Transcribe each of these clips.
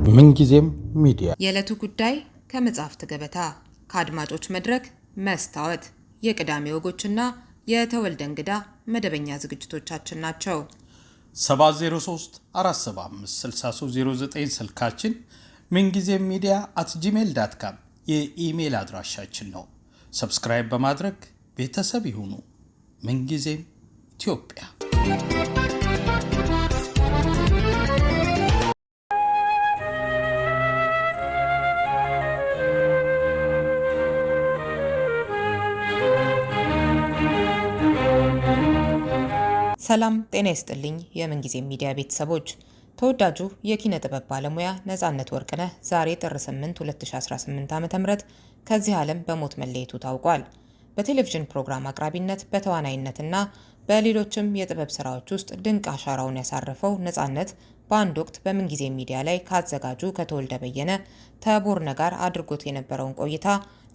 ምንጊዜም ሚዲያ የዕለቱ ጉዳይ ከመጽሐፍት ገበታ ከአድማጮች መድረክ መስታወት የቅዳሜ ወጎችና የተወልደ እንግዳ መደበኛ ዝግጅቶቻችን ናቸው። 703 475 6309 ስልካችን ምንጊዜም media@gmail.com የኢሜል አድራሻችን ነው። ሰብስክራይብ በማድረግ ቤተሰብ ይሁኑ። ምንጊዜም ኢትዮጵያ። ሰላም ጤና ይስጥልኝ የምንጊዜም ሚዲያ ቤተሰቦች። ተወዳጁ የኪነ ጥበብ ባለሙያ ነጻነት ወርቅነህ ዛሬ ጥር 8 2018 ዓ.ም ከዚህ ዓለም በሞት መለየቱ ታውቋል። በቴሌቪዥን ፕሮግራም አቅራቢነት በተዋናይነትና በሌሎችም የጥበብ ስራዎች ውስጥ ድንቅ አሻራውን ያሳረፈው ነጻነት በአንድ ወቅት በምንጊዜም ሚዲያ ላይ ካዘጋጁ ከተወልደ በየነ ተቦርነ ጋር አድርጎት የነበረውን ቆይታ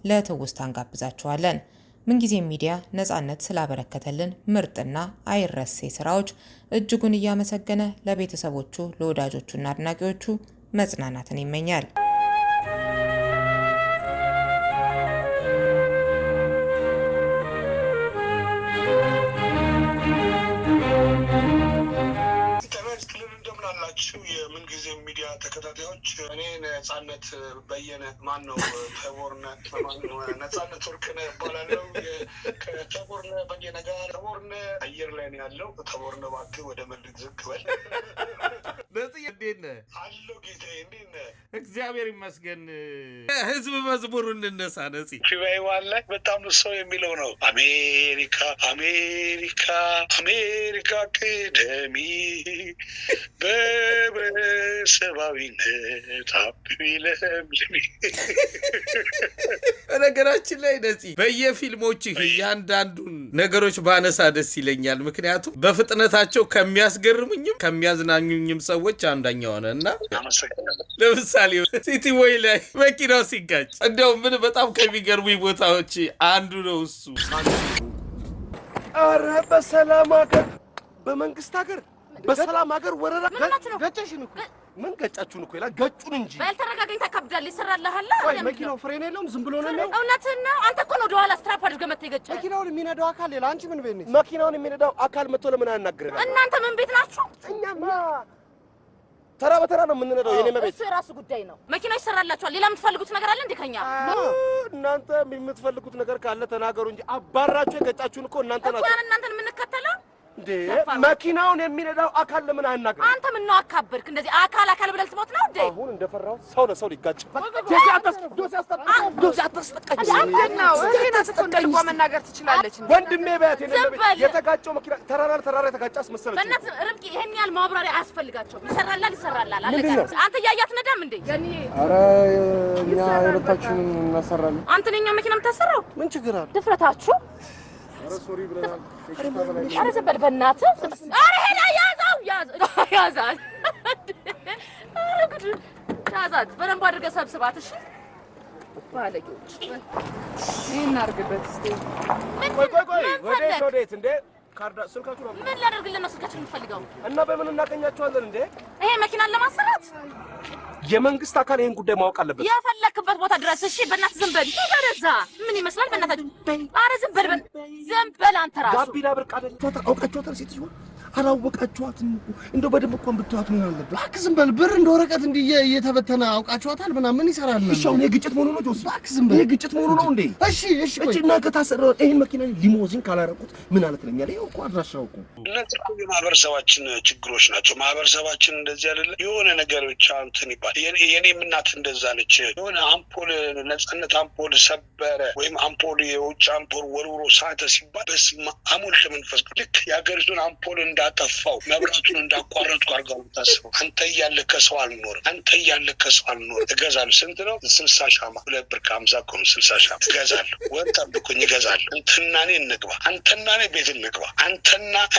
ለትውስታ እንጋብዛችኋለን። ምንጊዜም ሚዲያ ነጻነት ስላበረከተልን ምርጥና አይረሴ ስራዎች እጅጉን እያመሰገነ ለቤተሰቦቹ ለወዳጆቹና አድናቂዎቹ መጽናናትን ይመኛል። የምንጊዜም ሚዲያ ተከታታዮች እኔ ነጻነት በየነ ማን ነው ተቦርነ ነጻነት ወርቅነህ እባላለሁ። ከተቦርነ በየነ ጋር ተቦርነ አየር ላይ ነው ያለው። ተቦርነ እባክህ ወደ መልክ ዝቅ በል። ነጽዬ እንዴት ነህ? አለሁ ጌታዬ፣ እንዴት ነህ? እግዚአብሔር ይመስገን። ህዝብ መዝሙሩን እንነሳ። ነጽ ፊባይዋን ላይ በጣም ሰው የሚለው ነው። አሜሪካ አሜሪካ አሜሪካ ቅደሚ በሰባዊነት አብቢ ለምልሚ። በነገራችን ላይ ነጽ በየፊልሞችህ እያንዳንዱን ነገሮች ባነሳ ደስ ይለኛል። ምክንያቱም በፍጥነታቸው ከሚያስገርሙኝም ከሚያዝናኙኝም ሰዎች አንደኛው ሆነ እና ለምሳሌ ሲቲ ቦይ ላይ መኪናው ሲጋጭ እንደው ምን በጣም ከሚገርሙኝ ቦታዎች አንዱ ነው እሱ። ኧረ በሰላም ሀገር በመንግስት ሀገር በሰላም ሀገር ወረራ ገጨሽን እኮ ምን ገጫችሁን እኮ ይላል ገጩን እንጂ ባልተረጋጋኝ ተከብዳለች ይሰራልሃል። ወይ መኪናው ፍሬን የለውም ዝም ብሎ ነው። እውነትህን ነው። አንተ እኮ ነው ወደ ኋላ ስትራፕ አድርገህ መተህ የገጨህ። መኪናውን የሚነዳው አካል ሌላ። አንቺ ምን ቤት ነሽ? መኪናውን የሚነዳው አካል መጥቶ ለምን አያናግረንም? እናንተ ምን ቤት ናችሁ? እኛማ ተራ በተራ ነው የምንነዳው። የኔ መቤት እሱ የራሱ ጉዳይ ነው። መኪናው ይሰራላችኋል። ሌላ የምትፈልጉት ነገር አለ እንዴ ከኛ? እናንተ የምትፈልጉት ነገር ካለ ተናገሩ እንጂ አባራችሁ የገጫችሁን እኮ እናንተ ናችሁ። እኮ እናንተን የምንከተለው እንዴ? መኪናውን የሚነዳው አካል ለምን አያናግረንም? አንተ ምን ነው አካበድክ? እንደዚህ አካል ብለህ ልትሞት ነው እንዴ? አሁን እንደፈራው ሰው ለሰው ሊጋጭ ዶሲ አታስጠቃኝ። ነው እኮ መናገር ትችላለች። ወንድሜ በት የተጋጨው መኪና ተራራ የተጋጨ አስመሰለች። በእናትህ ርብቃ ይሄን ያህል ማብራሪያ አያስፈልጋቸውም። ይሰራላል አለቀ። አንተ እያያት ነዳም እንዴ? ኧረ እኛ የሁለታችንን እናሰራለን። አንተ ነኛ መኪና የምታሰራው ምን ችግር አለ? ድፍረታችሁ። ኧረ ሶሪ ብለናል። ኧረ ዝም በል በእናትህ። ኧረ ሄዳ ያዛት። ኧረ ጉድ ያዛት። በደንብ አድርገህ ሰብስባት። እሺ ባለጌዎች ይሄን አድርግበት እስቲ። ቆይ ወዴት እንዴ? ካርዳ ስልካችሁ ነው። ምን ላደርግልህ ነው ስልካችሁን የምትፈልገው? እና በምን እናገኛቸዋለን እንዴ? ይሄ መኪናን ለማሰራት የመንግስት አካል ይሄን ጉዳይ ማወቅ አለበት። የፈለክበት ቦታ ድረስ። እሺ በእናትህ ዝም በል። ተረዛ ምን ይመስላል በእናትህ? ኧረ ዝም በል አንተ ራስህ። ጋቢና ብርቅ አይደል? አውቃችኋታል ሴትዮ? አላወቃችኋትም? እንደው በደንብ እኮ ብትዋት ምን አለበት? እባክህ ዝም በል። ብር እንደ ወረቀት እንዲህ እየተበተነ አውቃችኋታል ምናምን ምን ይሰራል? እሺ አሁን የግጭት መሆኑ ነው ጆስ? እባክህ ዝም በል። የግጭት መሆኑ ነው እንዴ? እሺ እና ከታሰረ ይሄን መኪና ሊሞዚን ካላረቁት ምን አለ ትለኛለህ? ይሄው እኮ አድራሻው እኮ እነዚህ እኮ የማህበረሰባችን ችግሮች ናቸው። ማህበረሰባችን እንደዚህ አይደለ? የሆነ ነገር ብቻ እንትን ይባል። የኔም እናት እንደዛ ነች። የሆነ አምፖል ነጻነት አምፖል ሰበረ ወይም አምፖል የውጭ አምፖል ወርውሮ ሳተ ሲባል በስመ አብ ወወልድ ወመንፈስ ቅዱስ ልክ የሀገሪቱን አምፖል እንዳጠፋው መብራቱን እንዳቋረጥኩ አድርገው ታስበው። አንተ እያለህ ከሰው አልኖርም። እገዛለሁ። ስንት ነው? 60 ሻማ 2 ብር ከ50 እኮ ነው። 60 ሻማ እገዛለሁ። ወር ጠብቁኝ እገዛለሁ። አንተና እኔ እንግባ። አንተና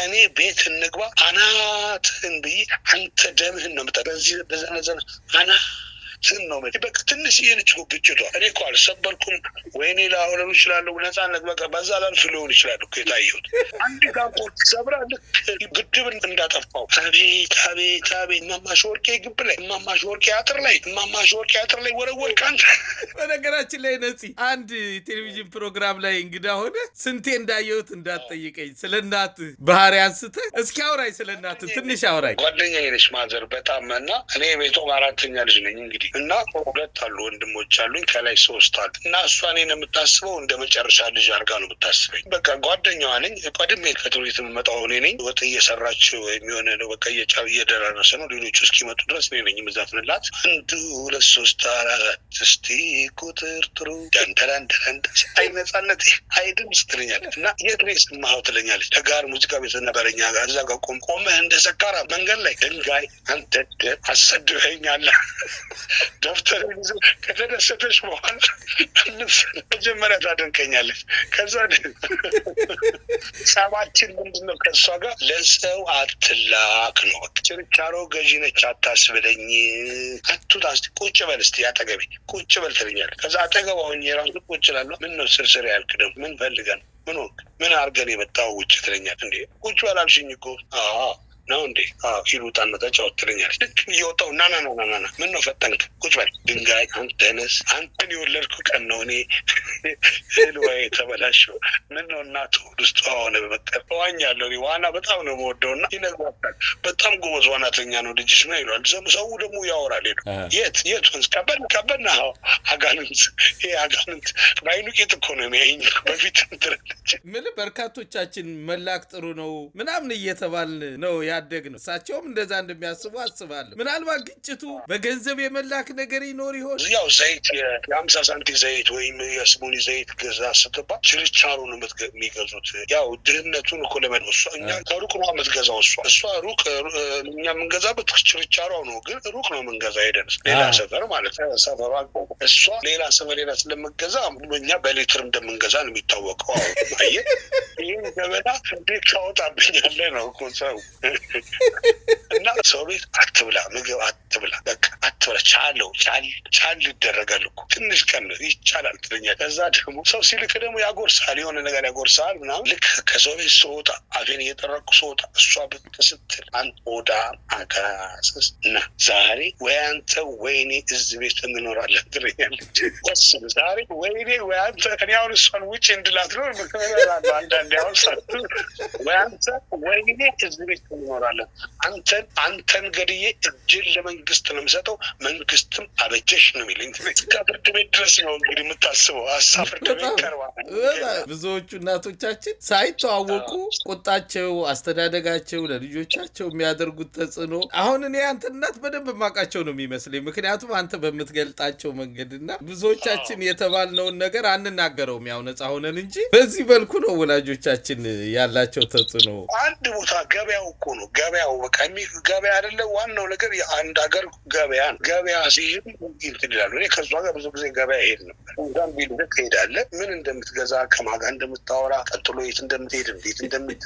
እኔ ቤት እንግባ። አናትህን ብዬ አንተ ደምህን ነው የምጠ በዚህ በዘነዘነ ዝም ነው በቃ ትንሽ የነጭ ግጭቷ እኔ እኮ አልሰበርኩም ወይኔ ላውለው ይችላል ነፃነት በቃ በዛ ላልፍ ሊሆን ይችላል እኮ የታየሁት አንድ ካምፖርት ሰብራ ልክ ግድብ እንዳጠፋው አቤት አቤት አቤት ማማሽ ወርቄ ግብ ላይ ማማሽ ወርቄ አጥር ላይ ወረወር ካንተ በነገራችን ላይ ነፂ አንድ ቴሌቪዥን ፕሮግራም ላይ እንግዳ ሆነ ስንቴ እንዳየሁት እንዳትጠይቀኝ ስለናት ባህሪ አንስተህ እስኪ አውራኝ ስለናት ትንሽ አውራኝ ጓደኛዬ ነች ማዘር በጣም እና እኔ ቤቷ አራተኛ ልጅ ነኝ እንግዲህ እና ሁለት አሉ ወንድሞች አሉኝ ከላይ 3 አሉ እና እሷ እኔን የምታስበው እንደ መጨረሻ ልጅ አድርጋ ነው የምታስበኝ በቃ ጓደኛዋ ነኝ ቀድሜ ከትምህርት የምመጣው እኔ ነኝ ወጥ እየሰራች የሚሆነ ነው በቃ እየደረሰ ነው ሌሎቹ እስኪመጡ ድረስ እኔ ነኝ የምዛፍንላት 1 2 3 4 እስቲ ቁጥር ጥሩ ደንደረንደረንደ አይ ነፃነት አይ ድምፅ ትለኛለች እና የት ነው የሰማኸው ትለኛለች ተጋር ሙዚቃ ቤት ነበረኛ ጋር እዛ ጋር ቆመህ እንደ ሰካራ መንገድ ላይ ድንጋይ አንተ አሰድበኛል ደፍተር ይዞ ከተደሰተች በኋላ መጀመሪያ ታደንቀኛለች ከዛ ሰባችን ምንድነው ከእሷ ጋር ለሰው አትላክ ነው ችርቻሮ ገዢ ነች አታስብለኝ አትውጣ ቁጭ በል እስቲ አጠገቤ ቁጭ በል ትለኛለች ከዛ አጠገቧ ሆኜ ራሱ ቁጭ እላለሁ ምን ነው ስርስር ያልክ ደግሞ ምን ፈልገን ምን አድርገን የመጣው ውጭ ትለኛለች እንዴ ቁጭ በል አልሽኝ እኮ ነው እንዴ ይሉታና ተጫወት ትለኛለች ልክ እየወጣሁ ና ምን ነው ፈጠንክ ቁጭ በል ድንጋይ አንተነስ አንተን የወለድኩ ቀን ነው እኔ ልዋይ ተበላሽው ምን ነው እናቱ ውስጥ ሆነ በመቀር ዋኛለሁ እኔ ዋና በጣም ነው የምወደውና ይነግራታል በጣም ጎበዝ ዋናተኛ ነው ልጅሽ ነው ይሏል ሰው ደግሞ ያወራል የት ወንዝ ቀበና አጋንንት ባይኑ ቄጥ እኮ ነው የሚያየኝ በፊት እንትረለች ምን በርካቶቻችን መላክ ጥሩ ነው ምናምን እየተባል ነው ያደግ ነው እሳቸውም እንደዛ እንደሚያስቡ አስባለሁ ምናልባት ግጭቱ በገንዘብ የመላክ ነገር ይኖር ይሆን ያው ዘይት የ50 ሳንቲም ዘይት ወይም የስሙኒ ዘይት ገዛ ስትባል ችርቻሮ ነው የሚገዙት ያው ድህነቱን እኮ ለመድረሱ እኛ ከሩቅ ነው የምትገዛው እሷ ሩቅ እኛ የምንገዛበት ችርቻሮ ነው ግን ሩቅ ነው የምንገዛ ሄደን ሌላ ሰፈር ማለት ሰፈሯ እሷ ሌላ ስለምገዛ እኛ በሊትር እንደምንገዛ ነው የሚታወቀው አየህ ይህን ገበና እንዴት ታወጣብኛለህ ነው እኮ ሰው እና ሰው ቤት አትብላ ምግብ አትብላ በቃ አትብላ ቻል ይደረጋል እኮ ትንሽ ቀን ይቻላል ትለኛለች ከዛ ደግሞ ሰው ሲልክ ደግሞ ያጎርሳል የሆነ ነገር ያጎርሳል ምናምን ልክ ከሰው ቤት ስወጣ አፌን እየጠረኩ ስወጣ እሷ ብቅ ስትል አንተ ወዳ አጋስስ እና ዛሬ ወይ አንተ ወይኔ እዚህ ቤት እንኖራለን ትለኛለች ወስን ዛሬ ወይኔ ወይ አንተ እኔ አሁን እሷን ውጭ እንድላት ነው ምክንያቱም አንዳንዴ አሁን ወይ አንተ ወይኔ እዚህ ቤት እንኖራለን አንተን ገድዬ እጅን ለመንግስት ነው የምሰጠው መንግስትም አበጀሽ ነው የሚለኝ ፍርድ ቤት ድረስ ነው እንግዲህ የምታስበው ሀሳብ ፍርድ ቤት ቀርባ ብዙዎቹ እናቶቻችን ሳይተዋወቁ ቁጣቸው አስተዳደጋቸው ለልጆቻቸው የሚያደርጉት ተጽዕኖ አሁን እኔ አንተ እናት በደንብ ማቃቸው ነው የሚመስለኝ ምክንያቱም አንተ በምትገልጣቸው መንገድና ብዙዎቻችን የተባልነውን ነገር አንናገረውም ያው ነፃ ሆነን እንጂ በዚህ መልኩ ነው ወላጆቻችን ያላቸው ተጽዕኖ አንድ ቦታ ገበያው እኮ ነው ገበያው በቃ ገበያ አይደለ ዋናው ነገር የአንድ ሀገር ገበያ ሲሄድ እንትን ይላሉ እኔ ከሷ ጋር ብዙ ጊዜ ገበያ ሄድ ነበር እንዳም ቢልክ ትሄዳለህ ምን እንደምትገዛ ከማጋ እንደምታወራ ቀጥሎ የት እንደምትሄድ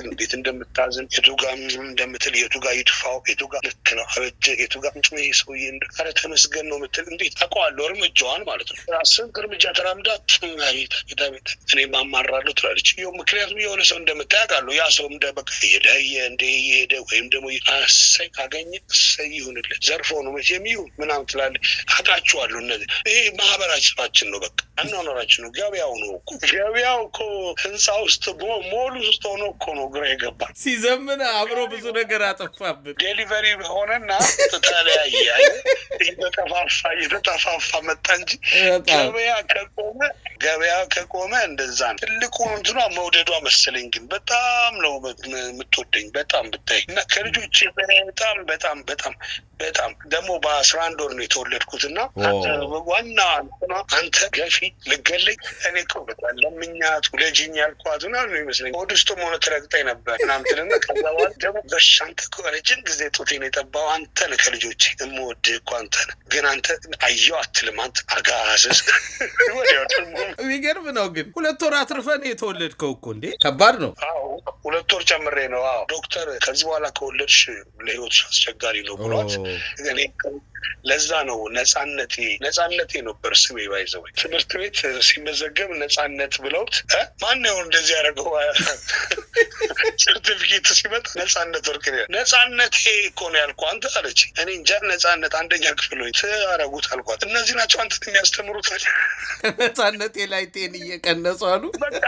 እንዴት እንደምታዝን የቱ ጋር እንደምትል የቱ ጋር ይጥፋው የቱ ጋር ልክ ነው አበጀ የቱ ጋር ይሄ ሰውዬ እንደካረ ተመስገን ነው የምትል እንዴት አውቀዋለሁ እርምጃዋን ማለት ነው ራስን እርምጃ ተራምዳ ቤት እኔ ማማራለሁ ትላለች ምክንያቱም የሆነ ሰው እንደምታያውቃለሁ ያ ሰው እንደበቃ እየሄደ ወይም ደግሞ አሰይ ካገኘ እሰይ ይሁንልህ ዘርፎ ነው መቼም ይሁን ምናምን ትላለች አውቃቸዋለሁ እነዚህ ይሄ ማህበራችን ነው በቃ አኗኗራችን ነው ገበያው እኮ ህንፃ ውስጥ ሞል ውስጥ ሆኖ እኮ ነው ግራ የገባ ሲዘምን አብሮ ብዙ ነገር አጠፋብን ዴሊቨሪ ሆነና ተለያየ እየተጠፋፋ መጣ እንጂ ገበያ ከቆመ እንደዛ ነው ትልቁ እንትኗ መውደዷ መሰለኝ ግን በጣም ነው የምትወደኝ በጣም ብታይ እና ከልጆቼ በጣም ደግሞ በ11 ወር ነው የተወለድኩትና ዋና አንተ ገፊ ልገለኝ እኔ እኮ በጣም ለምኛት ውለጂኝ ያልኳት ነው ይመስለኝ ወደ ውስጥ ሆነ ትረግጠኝ ነበር ምናምንትና ከዛ በኋላ ደግሞ በሻንተ እኮ ረጅም ጊዜ ጡቴን የጠባው አንተ ነህ ከልጆቼ የምወድህ እኮ አንተ ነህ ግን አንተ አየው አትልም አንተ አጋስስ የሚገርም ነው ግን 2 ወር አትርፈን የተወለድከው እኮ እንዴ ከባድ ነው 2 ወር ጨምሬ ነው። ዶክተር ከዚህ በኋላ ከወለድሽ ለህይወትሽ አስቸጋሪ ነው ብሏት እኔ ለዛ ነው ነፃነቴ ነበር ስሜ ባይዘው ትምህርት ቤት ሲመዘገብ ነፃነት ብለውት ማን ነው እንደዚህ ያደረገው ሰርቲፊኬት ሲመጣ ነፃነት ወርቅ ነው ነፃነቴ እኮ ነው ያልኩት አንተ አለች እኔ እንጃ ነፃነት አንደኛ ክፍል ነው ታረጉት አልኳት እነዚህ ናቸው አንተ የሚያስተምሩት ነፃነቴ ላይ ጤን እየቀነጹ አሉ በቃ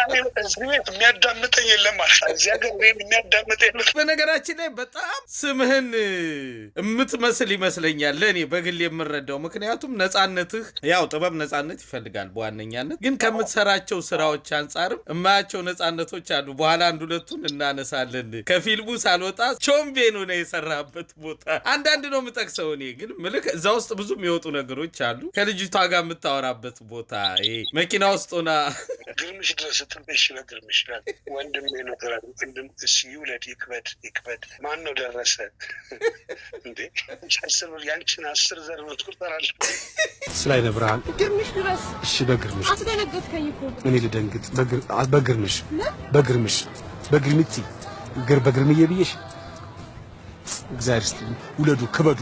የሚያዳምጠኝ የለም እዚህ ሀገር የሚያዳምጠኝ የለም በነገራችን ላይ በጣም ስምህን የምትመስል ይመስለኛል ለኔ በግል የምረዳው ምክንያቱም ነፃነትህ ያው ጥበብ ነፃነት ይፈልጋል በዋነኛነት ግን ከምትሰራቸው ስራዎች አንፃርም እማያቸው ነፃነቶች አሉ በኋላ አንድ ሁለቱን እናነሳለን ከፊልሙ ሳልወጣ ቾምቤኑ ነው የሰራበት ቦታ አንዳንድ ነው የምጠቅሰው እኔ ግን ምልክ እዛ ውስጥ ብዙ የሚወጡ ነገሮች አሉ ከልጅቷ ጋር የምታወራበት ቦታ መኪና ውስጥ ሆና ግርምሽ ድረስ ትንሽ ግርምሽ ወንድሜ ነው ወንድም ይውለድ ይክበድ ማን ነው ደረሰ እንዴ ያንቺን 10 ዘር ነው ትቆጥራለህ ስላይ ነብራን ግርምሽ ድረስ እሺ በግርምሽ አስደነገጥከኝ እኮ እኔ ልደንግጥ በግርምሽ በግርምቲ በግርምዬ ብዬሽ እግዚአብሔር ይስጥልኝ ውለዱ ክበዱ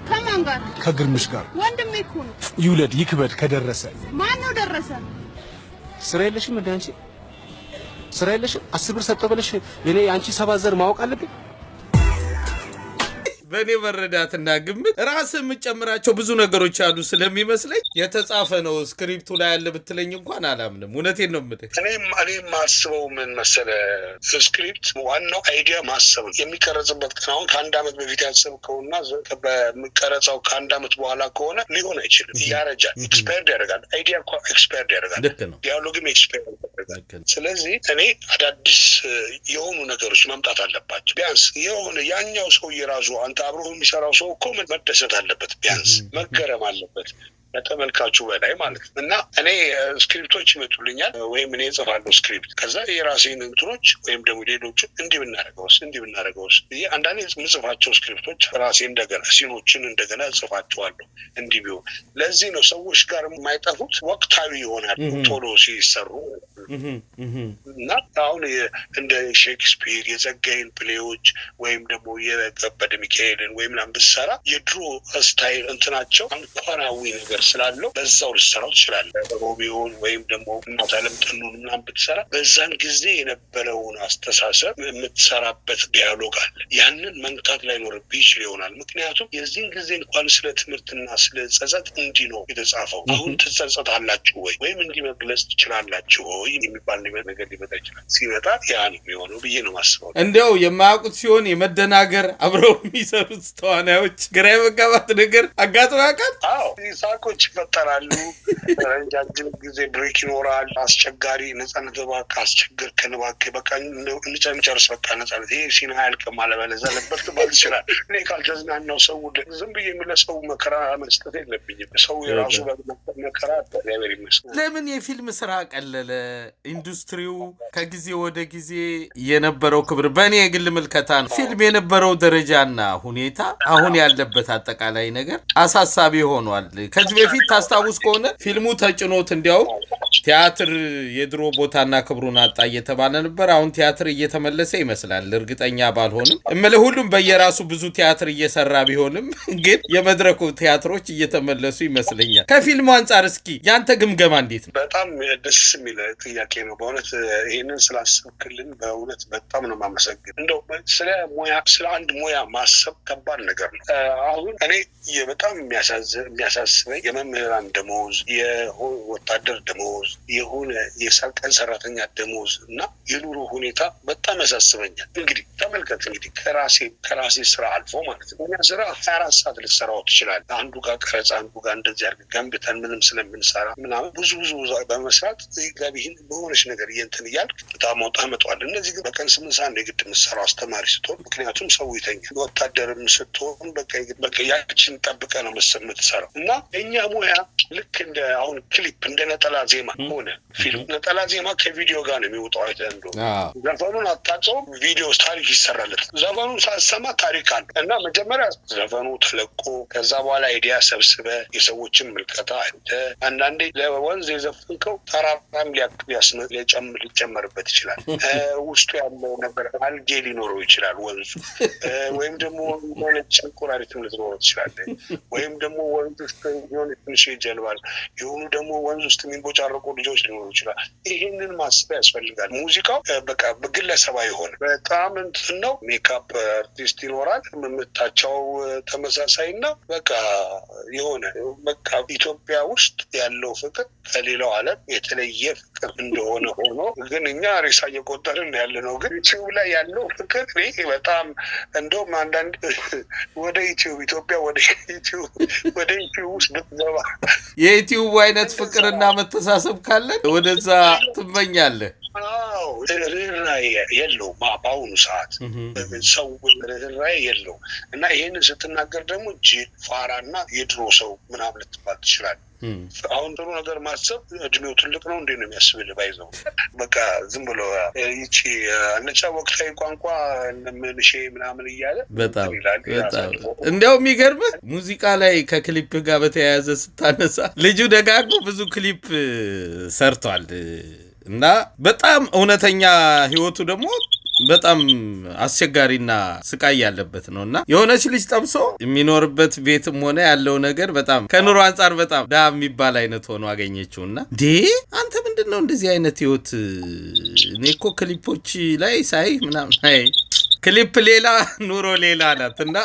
ከማን ጋር ከግርምሽ ጋር ወንድሜ እኮ ነው ይውለድ ይክበድ ከደረሰ ማን ነው ደረሰ ስራ የለሽም እንደ አንቺ ስራ የለሽም 10 ብር ሰጠው ብለሽ እኔ አንቺ 7 ዘር ማወቅ አለብኝ በኔ መረዳትና ግምት ራስህ የምጨምራቸው ብዙ ነገሮች አሉ ስለሚመስለኝ የተጻፈ ነው ስክሪፕቱ ላይ ያለ ብትለኝ እንኳን አላምንም እውነቴን ነው የምልህ እኔ ማስበው ምን መሰለህ ስክሪፕት ዋናው አይዲያ ማሰብ የሚቀረጽበት ቀን አሁን ከአንድ አመት በፊት ያሰብከውና በሚቀረጸው ከአንድ አመት በኋላ ከሆነ ሊሆን አይችልም ያረጃል ኤክስፐርድ ያደርጋል አይዲያ እኮ ኤክስፐርድ ያደርጋል ዲያሎግም ኤክስፐርድ ያደርጋል ስለዚህ እኔ አዳዲስ የሆኑ ነገሮች መምጣት አለባቸው ቢያንስ የሆነ ያኛው ሰው የራሱ አንተ አብሮ የሚሰራው ሰው እኮ መደሰት አለበት ቢያንስ መገረም አለበት ለተመልካቹ በላይ ማለት ነው እና እኔ ስክሪፕቶች ይመጡልኛል ወይም እኔ እጽፋለሁ ስክሪፕት ከዛ የራሴን እንትኖች ወይም ደግሞ ሌሎች እንዲህ ብናደርገውስ አንዳንዴ የምጽፋቸው ስክሪፕቶች ራሴ እንደገና ሲኖችን እንደገና እጽፋቸዋለሁ እንዲህ ቢሆን ለዚህ ነው ሰዎች ጋር የማይጠፉት ወቅታዊ ይሆናል ቶሎ ሲሰሩ እና አሁን እንደ ሼክስፒር የጸጋዬን ፕሌዎች ወይም ደግሞ የከበደ ሚካኤልን ወይም ምናምን ብትሰራ የድሮ ስታይል እንትናቸው አንኳራዊ ነገር ስላለው በዛው ልትሰራው ትችላለህ ሮቢዮን ወይም ደግሞ እናት አለም ጥኑን ምናምን ብትሰራ በዛን ጊዜ የነበረውን አስተሳሰብ የምትሰራበት ዲያሎግ አለ ያንን መንካት ላይኖርብህ ይችል ይሆናል ምክንያቱም የዚህን ጊዜ እንኳን ስለ ትምህርትና ስለ ጸጸት እንዲህ ነው የተጻፈው አሁን ትጸጸታላችሁ ወይም እንዲህ መግለጽ ትችላላችሁ የሚባል ነገር ሊመጣ ይችላል ሲመጣ ያ ነው የሚሆነው ብዬ ነው ማስበው እንዲያው የማያውቁት ሲሆን የመደናገር አብረው የሚሰሩት ተዋናዮች ግራ የመጋባት ነገር አጋጥሞ ያውቃል ሳቆች ይፈጠራሉ ረጃጅም ጊዜ ብሬክ ይኖራል አስቸጋሪ ነፃነት ባካ አስቸገርከን ባካ በቃ እንጨርስ በቃ ነፃነት ይሄ ሲና ያልከም አለበለዚያ ለበርት ባል ይችላል እኔ ካልተዝናናው ሰው ዝም ብዬ የምለሰው መከራ መስጠት የለብኝም ሰው የራሱ መከራ እግዚአብሔር ይመስገን ለምን የፊልም ስራ ቀለለ ኢንዱስትሪው ከጊዜ ወደ ጊዜ የነበረው ክብር በእኔ የግል ምልከታ ነው ፊልም የነበረው ደረጃና ሁኔታ አሁን ያለበት አጠቃላይ ነገር አሳሳቢ ሆኗል ከዚህ በፊት ታስታውስ ከሆነ ፊልሙ ተጭኖት እንዲያው ቲያትር የድሮ ቦታና ክብሩን አጣ እየተባለ ነበር አሁን ቲያትር እየተመለሰ ይመስላል እርግጠኛ ባልሆንም ሁሉም በየራሱ ብዙ ቲያትር እየሰራ ቢሆንም ግን የመድረኩ ቲያትሮች እየተመለሱ ይመስለኛል ከፊልሙ አንፃር እስኪ ያንተ ግምገማ እንዴት ነው በጣም ደስ የሚል ጥያቄ ነው በእውነት ይሄንን ስላሰብክልን በእውነት በጣም ነው ማመሰግን እንደው ስለ አንድ ሙያ ማሰብ ከባድ ነገር ነው አሁን እኔ በጣም የሚያሳስበኝ የመምህራን ደሞዝ የወታደር ደሞዝ የሆነ የቀን ሰራተኛ ደሞዝ እና የኑሮ ሁኔታ በጣም ያሳስበኛል እንግዲህ ተመልከት እንግዲህ ከራሴ ስራ አልፎ ማለት ነው እኛ ስራ 24 ሰዓት ልትሰራው ትችላለህ አንዱ ጋር ቀረጻ አንዱ ጋር እንደዚህ አድርገን ገንብተን ምንም ስለምንሰራ ምናምን ብዙ በመስራት ገቢህን በሆነች ነገር እየንትን እያልክ ታመጣዋለህ እነዚህ ግን በቀን 8 ሰዓት የግድ የምትሰራው አስተማሪ ስትሆን ምክንያቱም ሰው ይተኛል ወታደርም ስትሆን በቃ ያችን ጠብቀህ ነው የምትሰራው እና እኛ ሙያ ልክ እንደ አሁን ክሊፕ እንደ ነጠላ ዜማ ሆነ ፊልም ነጠላ ዜማ ከቪዲዮ ጋር ነው የሚወጣው አይተንዶ ዘፈኑን አጣጣው ቪዲዮ ታሪክ ይሰራለት ዘፈኑን ሳሰማ ታሪክ አለ እና መጀመሪያ ዘፈኑ ተለቆ ከዛ በኋላ አይዲያ ሰብስበ የሰዎችን ምልከታ አይተ አንዳንዴ ለወንዝ የዘፈንከው ተራራም ሊጨመርበት ይችላል ውስጡ ያለው ነገር አልጌ ሊኖረው ይችላል ወንዙ ወይም ደግሞ ወለጭ ቆራሪትም ሊኖረው ይችላል ወይም ደግሞ ወንዝ ውስጥ የሆነ ትንሽ ጀልባል የሆኑ ደግሞ ወንዝ ውስጥ የሚንቦጫረቁ ልጆች ሊኖሩ ይችላል ይሄንን ማሰብ ያስፈልጋል ሙዚቃው በቃ በግለሰባዊ ሆነ በጣም እንትን ነው ሜካፕ አርቲስት ይኖራል ምምታቸው ተመሳሳይና በቃ የሆነ በቃ ኢትዮጵያ ውስጥ ያለው ፍቅር ከሌላው ዓለም የተለየ ፍቅር እንደሆነ ሆኖ ግን እኛ ሬሳ እየቆጠርን ያለነው ግን ዩቲዩብ ላይ ያለው ፍቅር በጣም እንደውም አንዳንድ ወደ ኢትዮጵያ ወደ ዩቲዩብ ውስጥ ብትገባ የዩቲዩብ አይነት ፍቅርና መተሳሰብ ካለ ወደዛ ትመኛለህ ርህራሄ የለውም በአሁኑ ሰዓት ሰው ርህራሄ የለውም እና ይሄንን ስትናገር ደግሞ ጅል ፋራና የድሮ ሰው ምናምን ልትባል ትችላለህ አሁን ጥሩ ነገር ማሰብ እድሜው ትልቅ ነው እንዴ ነው የሚያስብልህ ባይዘው በቃ ዝም ብሎ ይቺ አነጫ ወቅታዊ ቋንቋ ምንሽ ምናምን እያለ በጣም እንደው የሚገርምህ ሙዚቃ ላይ ከክሊፕ ጋር በተያያዘ ስታነሳ ልጁ ደጋግሞ ብዙ ክሊፕ ሰርቷል እና በጣም እውነተኛ ህይወቱ ደግሞ በጣም አስቸጋሪና ስቃይ ያለበት ነውና የሆነች ልጅ ጠብሶ የሚኖርበት ቤትም ሆነ ያለው ነገር በጣም ከኑሮ አንፃር በጣም ዳ የሚባል አይነት ሆኖ አገኘችውና አንተ ምንድነው እንደዚህ አይነት ህይወት እኔኮ ክሊፖች ላይ ሳይ ምናምን አይ ክሊፕ ሌላ ኑሮ ሌላ ናትና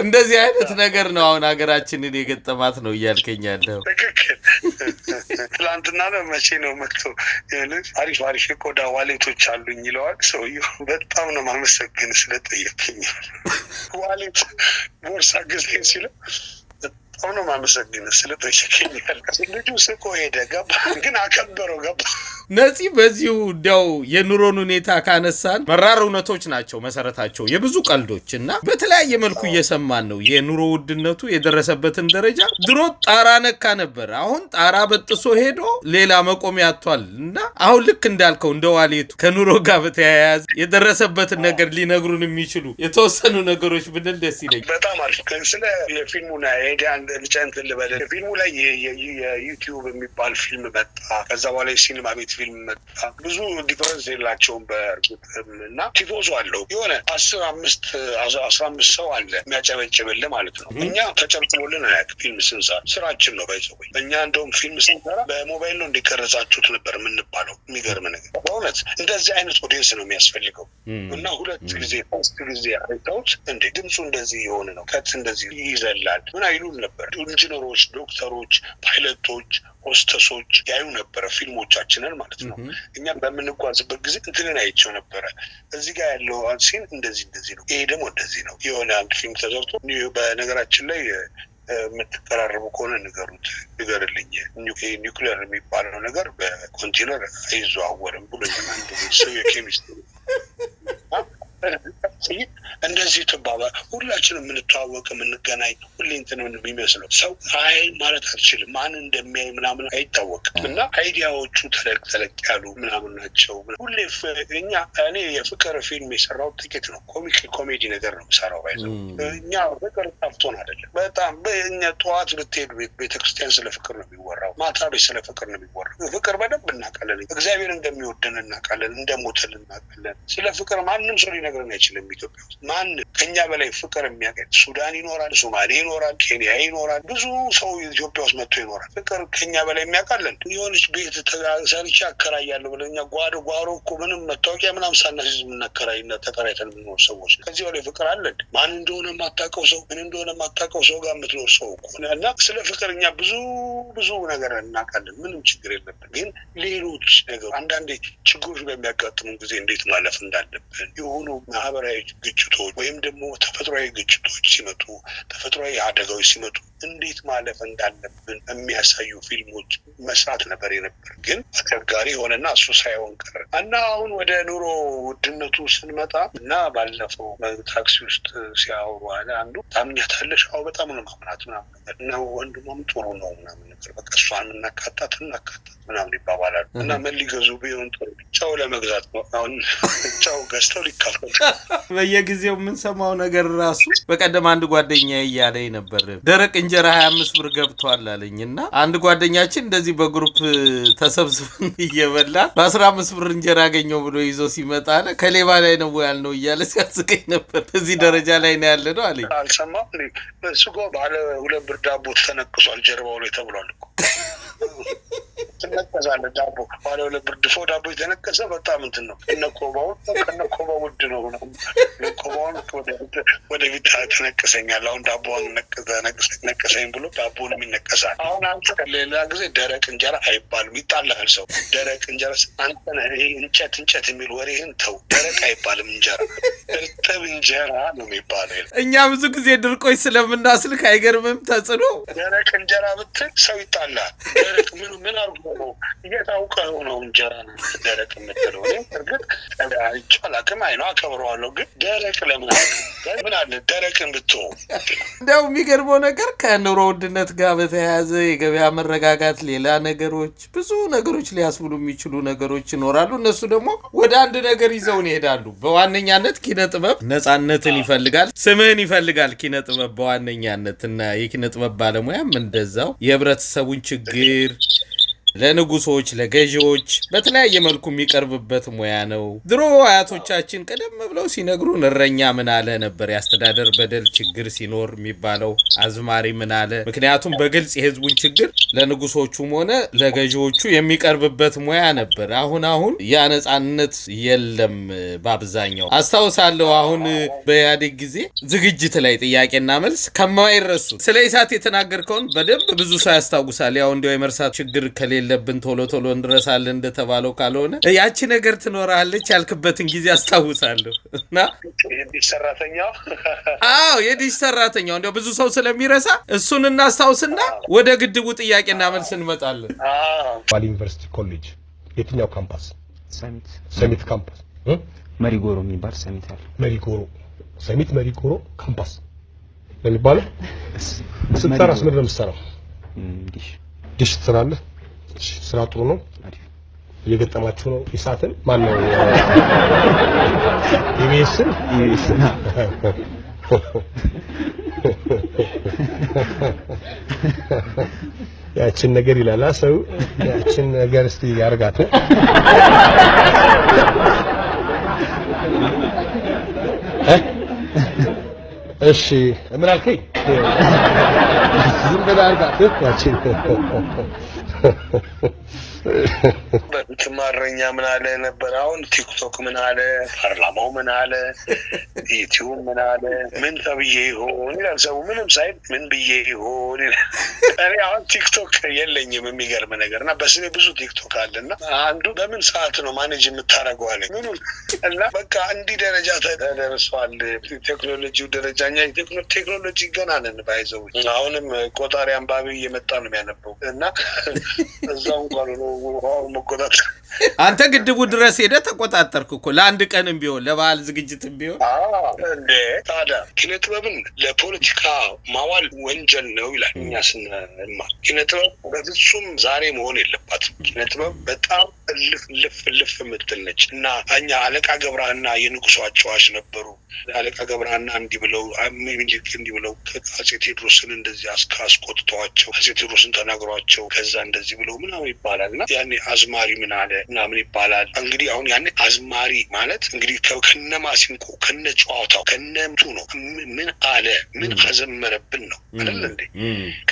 እንደዚህ አይነት ነገር ነው አሁን ሀገራችንን የገጠማት ነው እያልከኝ ያለው ትላንትና ነው መቼ ነው መጥቶ አሪፍ ቆዳ ዋሌቶች አሉኝ ይለዋል ሰውዬው በጣም ነው ማመሰግን ስለጠየቀኝ ዋሌት ቦርሳ ገዝተኝ ሲለው በጣም ነው ማመሰግን ስለጠየቀኝ ልጁ ስቆ ሄደ ገባ ግን አከበረው ገባ ነፂ በዚሁ እንዲያው የኑሮን ሁኔታ ካነሳን መራር እውነቶች ናቸው መሰረታቸው የብዙ ቀልዶችና በተለያየ መልኩ እየሰማን ነው የኑሮ ውድነቱ የደረሰበትን ደረጃ ድሮ ጣራ ነካ ነበር አሁን ጣራ በጥሶ ሄዶ ሌላ መቆሚያ አጥቷልና አሁን ልክ እንዳልከው እንደዋሌቱ ከኑሮ ጋር በተያያዘ የደረሰበትን ነገር ሊነግሩን የሚችሉ የተወሰኑ ነገሮች ብንል ደስ ይለኛል በጣም አሪፍ ስለ የፊልሙና አይዲያን ልጨንት ልበለ ፊልሙ ላይ የዩቲዩብ የሚባል ፊልም መጣ ከዛ በኋላ የሲኒማ ቤት ፊልም መጣ ብዙ ዲፈረንስ የላቸውም በእርግጥም እና ቲፎዞ አለው የሆነ 15 ሰው አለ የሚያጨበጭብልህ ማለት ነው እኛ ተጨብጭቦልን አያውቅም ፊልም ስንሰራ ስራችን ነው ባይዘው እኛ እንደውም ፊልም ስንሰራ በሞባይል ነው እንዲቀረጻችሁት ነበር የምንባለው የሚገርም ነገር በእውነት እንደዚህ አይነት ኦዲየንስ ነው የሚያስፈልገው እና ሁለት ጊዜ አይተውት እንደ ድምፁ እንደዚህ የሆነ ነው ከት እንደዚህ ይዘላል ምን አይሉን ነበር ኢንጂነሮች ዶክተሮች ፓይለቶች ሆስተሶች ያዩ ነበር ፊልሞቻችንን ማለት ነው እኛ በመንጓዝበት ጊዜ እንትንን አይቸው ነበር እዚህ ጋር ያለው አንሲን እንደዚህ ነው ይሄ ደግሞ እንደዚህ ነው የሆነ አንድ ፊልም ተሰርቶ በነገራችን ላይ የምትቀራረቡ ከሆነ ንገርልኝ ኒውክሊየር የሚባለው ነገር በኮንቴነር አይዘዋወርም ብሎ አንድ ሰው የኬሚስትሪ እንደዚህ ተባባ ሁላችንም የምንተዋወቅ የምንገናኝ ሁሌ እንትን ምን የሚመስለው ሰው አይ ማለት አልችልም ማን እንደሚያይ ምናምን አይታወቅም እና አይዲያዎቹ ተለቅ ያሉ ምናምን ናቸው ሁሌ እኔ የፍቅር ፊልም የሰራው ጥቂት ነው ኮሜዲ ነገር ነው የሰራው ባይዘው እኛ ፍቅር ታፍቶን አይደለም በጣም በእኛ ጠዋት ብትሄዱ ቤተክርስቲያን ስለ ፍቅር ነው የሚወራው ማታ ቤት ስለ ፍቅር ነው የሚወራው ፍቅር በደንብ እናውቃለን እግዚአብሔር እንደሚወደን እናውቃለን እንደሞተን እናውቃለን ስለ ፍቅር ማንም ሰው ሊነግረን አይችልም ኢትዮጵያ ውስጥ ማን ከኛ በላይ ፍቅር የሚያውቅ ሱዳን ይኖራል ሶማሌ ይኖራል ኬንያ ይኖራል ብዙ ሰው ኢትዮጵያ ውስጥ መጥቶ ይኖራል ፍቅር ከኛ በላይ የሚያውቃለን የሆነች ቤት ተሰርቻ አከራያለሁ ብለኛ ጓሮ እኮ ምንም መታወቂያ ምናምን ሳናስይዝ የምናከራይና ተከራይተን የምንኖር ሰዎች ከዚህ በላይ ፍቅር አለን ማን እንደሆነ የማታውቀው ሰው ምን እንደሆነ የማታውቀው ሰው ጋር የምትኖር ሰው እኮ እና ስለ ፍቅር እኛ ብዙ ነገር እናውቃለን ምንም ችግር የለብን ግን ሌሎች ነገር አንዳንዴ ችግሮች በሚያጋጥሙ ጊዜ እንዴት ማለፍ እንዳለብን የሆኑ ማህበራዊ ግጭቶች ወይም ደግሞ ተፈጥሯዊ ግጭቶች ሲመጡ ተፈጥሯዊ አደጋዎች ሲመጡ እንዴት ማለፍ እንዳለብን የሚያሳዩ ፊልሞች መስራት ነበር የነበር። ግን አስቸጋሪ ሆነና እሱ ሳይሆን ቀረ እና አሁን ወደ ኑሮ ውድነቱ ስንመጣ እና ባለፈው ታክሲ ውስጥ ሲያወሩ አለ አንዱ ታምኛታለሽ? አዎ በጣም ነው ማምናት ምናምን ነገር ነው። ወንድሟም ጥሩ ነው ምናምን ነገር በቃ እሷን እናካታት ምናምን ይባባላሉ። እና ምን ሊገዙ ቢሆን ጥሩ ጨው ለመግዛት ነው። አሁን ጨው ገዝተው ሊካፈሉ በየጊዜው የምንሰማው ነገር ራሱ በቀደም አንድ ጓደኛ እያለኝ ነበር ደረቅ እንጀራ 25 ብር ገብቷል አለኝና አንድ ጓደኛችን እንደዚህ በግሩፕ ተሰብስበን እየበላ በ15 ብር እንጀራ አገኘው ብሎ ይዞ ሲመጣ ከሌባ ላይ ነው ያልነው እያለ ሲያስቀኝ ነበር። እዚህ ደረጃ ላይ ነው ያለ ነው አለኝ። አልሰማም እሱ እኮ ባለ 2 ብር ዳቦ ተነቅሷል ጀርባው ላይ ተብሏል እኮ ተነቀሳለ ዳቦ ባለ 2 ብር ድፎ ዳቦ የተነቀሰ በጣም እንትን ነው። ከነኮባው ውድ ነው ነው ኮባውን ወደ ፊት ተነቀሰኛል። አሁን ዳቦውን ነቀሰኝ ብሎ ዳቦውን ይነቀሳል። አሁን አንተ ሌላ ጊዜ ደረቅ እንጀራ አይባልም ይጣላል ሰው። ደረቅ እንጀራ አንተ ነህ እንጨት የሚል ወሬህን ተው። ደረቅ አይባልም እንጀራ እርጥብ እንጀራ ነው የሚባለው። እኛ ብዙ ጊዜ ድርቆች ስለምናስልክ አይገርምም ተጽዕኖ። ደረቅ እንጀራ ብትል ሰው ይጣላል። ደረቅ ምን አርጎ ነው እየታውቀው ነው እንጀራ ነው ደረቅ የምትለው። እርግጥ አይቻላክም አይኗ አከብረዋለሁ። ግን ደረቅ ለምን ምን አለ ደረቅን ብትው። እንደው የሚገርመው ነገር ከኑሮ ውድነት ጋር በተያያዘ የገበያ መረጋጋት፣ ሌላ ነገሮች ብዙ ነገሮች ሊያስብሉ የሚችሉ ነገሮች ይኖራሉ። እነሱ ደግሞ ወደ አንድ ነገር ይዘውን ይሄዳሉ። በዋነኛነት ኪነ ጥበብ ነፃነትን ይፈልጋል፣ ስምህን ይፈልጋል ኪነ ጥበብ በዋነኛነት እና የኪነ ጥበብ ባለሙያም እንደዛው የህብረተሰቡን ችግር ለንጉሶች ለገዢዎች በተለያየ መልኩ የሚቀርብበት ሙያ ነው። ድሮ አያቶቻችን ቀደም ብለው ሲነግሩን እረኛ ምን አለ ነበር ያስተዳደር በደል ችግር ሲኖር የሚባለው አዝማሪ ምን አለ። ምክንያቱም በግልጽ የህዝቡን ችግር ለንጉሶቹም ሆነ ለገዢዎቹ የሚቀርብበት ሙያ ነበር። አሁን ያ ነፃነት የለም በአብዛኛው። አስታውሳለሁ አሁን በኢህአዴግ ጊዜ ዝግጅት ላይ ጥያቄና መልስ ከማይረሱ ስለ ኢሳት የተናገርከውን በደንብ ብዙ ሰው ያስታውሳል። ያው እንዲያው የመርሳት ችግር ከሌለብን ቶሎ እንድረሳለን እንደተባለው ካልሆነ ያቺ ነገር ትኖራለች ያልክበትን ጊዜ አስታውሳለሁ። እና የዲሽ ሰራተኛው የዲሽ ሰራተኛው እንደው ብዙ ሰው ስለሚረሳ እሱን እናስታውስና ወደ ግድቡ ጥያቄና መልስ እንመጣለን። ባሊ ዩኒቨርሲቲ ኮሌጅ የትኛው ካምፓስ? ሰሚት ካምፓስ። መሪጎሮ የሚባል ሰሚት አለ። መሪጎሮ ካምፓስ ለሚባለው ስትሰራስ ምንድን ነው የምትሰራው? ዲሽ ትሰራለህ? ስራ ጥሩ ነው። እየገጠማችሁ ነው። ኢሳትን ማን ነው? ኢቢኤስን ያችን ነገር ይላል ሰው። ያችን ነገር እስቲ ያርጋት። እሺ ምን አልከኝ? ዝም ብለህ አርጋት ያችን በትማረኛ ምን አለ ነበር። አሁን ቲክቶክ ምን አለ፣ ፓርላማው ምን አለ፣ ዩቲዩብ ምን አለ፣ ምን ተብዬ ይሆን ይላል ሰው። ምንም ሳይል ምን ብዬ ይሆን ይላል። እኔ አሁን ቲክቶክ የለኝም የሚገርም ነገር እና በስሜ ብዙ ቲክቶክ አለና አንዱ በምን ሰዓት ነው ማኔጅ የምታረገው አለኝ። ምኑ እና በቃ እንዲህ ደረጃ ተደርሷል ቴክኖሎጂው ደረጃኛ። ቴክኖሎጂ ገና ነን ባይዘው። አሁንም ቆጣሪ አንባቢ እየመጣ ነው የሚያነበው እና እዛው እንኳን ነው መቆጣጠር። አንተ ግድቡ ድረስ ሄደህ ተቆጣጠርክ እኮ ለአንድ ቀንም ቢሆን ለበዓል ዝግጅትም ቢሆን። እንዴ ታዲያ ኪነ ጥበብን ለፖለቲካ ማዋል ወንጀል ነው ይላል። እኛ ስንማር ኪነ ጥበብ በፍጹም ዛሬ መሆን የለባትም። ኪነ ጥበብ በጣም ልፍ የምትል ነች እና እኛ አለቃ ገብረሃና የንጉሱ አጫዋች ነበሩ። አለቃ ገብረሃና እንዲህ ብለው አፄ ቴዎድሮስን እንደዚህ አስቆጥተዋቸው አፄ ቴዎድሮስን ተናግሯቸው ከዛ እንደዚህ ብለው ምናምን ይባላል እና ያኔ አዝማሪ ምን አለ ምናምን ይባላል። እንግዲህ አሁን ያኔ አዝማሪ ማለት እንግዲህ ከነማሲንቆ ከነጨዋታው ከነምቱ ነው። ምን አለ ምን አዘመረብን ነው አይደል እንዴ?